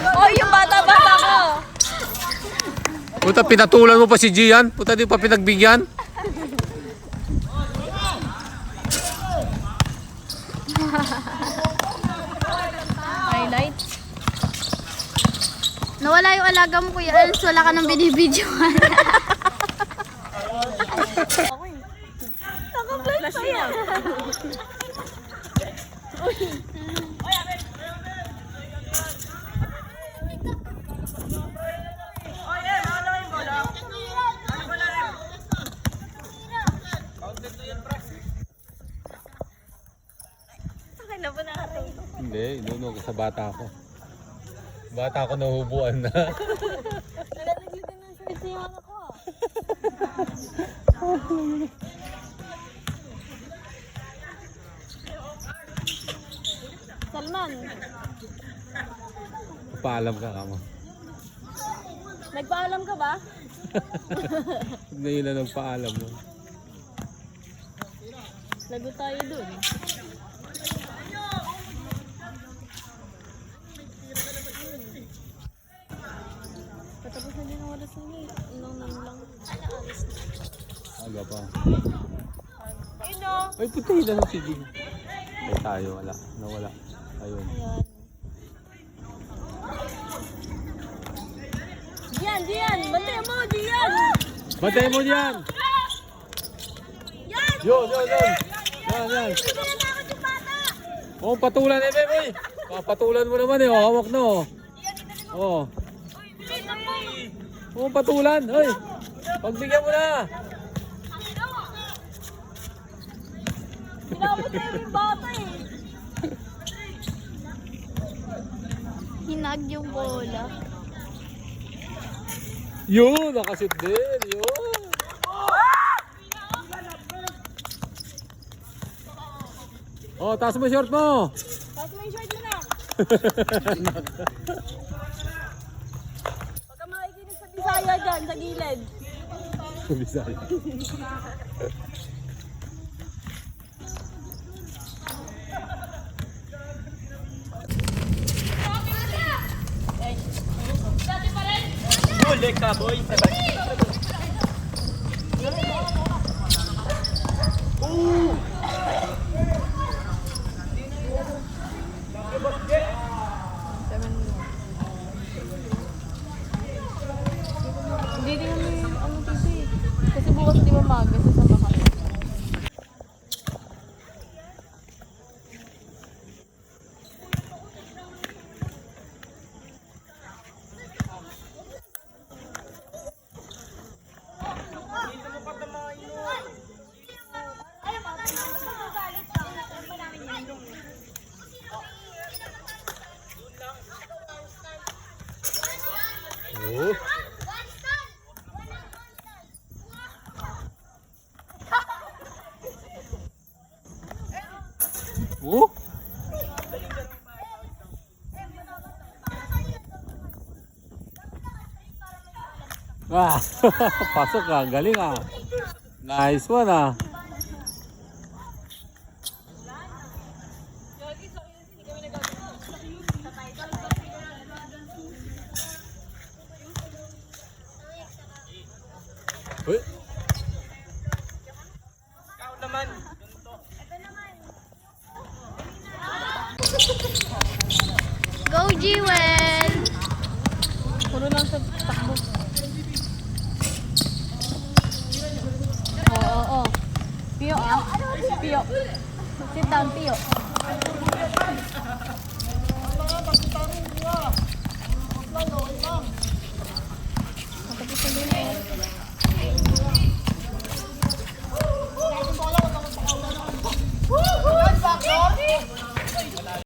Oh, yung bata-bata ko. Puta, pinatulan mo pa si Gian. Puta, di pa pinagbigyan. Highlights. Nawala yung alaga mo, Kuya Els. Wala ka nang binibidyohan. Naka-flash niya. Hindi, inuno ko sa bata ko. Bata ko nahubuan na. Nalagyan ng shorts yung anak ko. Salman, Paalam ka kamo. nagpaalam ka ba? Na yun na nagpaalam mo. Lago tayo dun. Patapos na din ang oras na eh. Unang lang. Aga pa. Ayun o. Ay, puti na lang si Jing. Ay, tayo, wala. Nawala. Ayun. Ayan. Diyan, diyan! Bantay mo, diyan! Bantay mo dyan! Yun, yun, yun! Yan, yan! Oh, patulan eh, bebe! Patulan mo naman eh, oh. Hawak na, oh. Oh. Oh, patulan! Hoy! Pagbigyan mo na! Sinabot na yung bata eh. Hinag yung bola. Yun! Nakasit din! Yun! Oh, taas mo yung short mo! Tapos mo yung short mo na. Huwag ka makikinig sa Bisaya dyan, sa gilid. Bisaya. Huli ka, boy. Hindi din kami ano dito eh. Kasi bukas di ba maga sasama kami. Oh. Oh. Ah, pasok ka, galing ah. Nice one ah. Uy. Ikaw naman. Go, Jewel! Puro lang sa takbo. Oo. Pio ah. Pio. Sit down, Pio.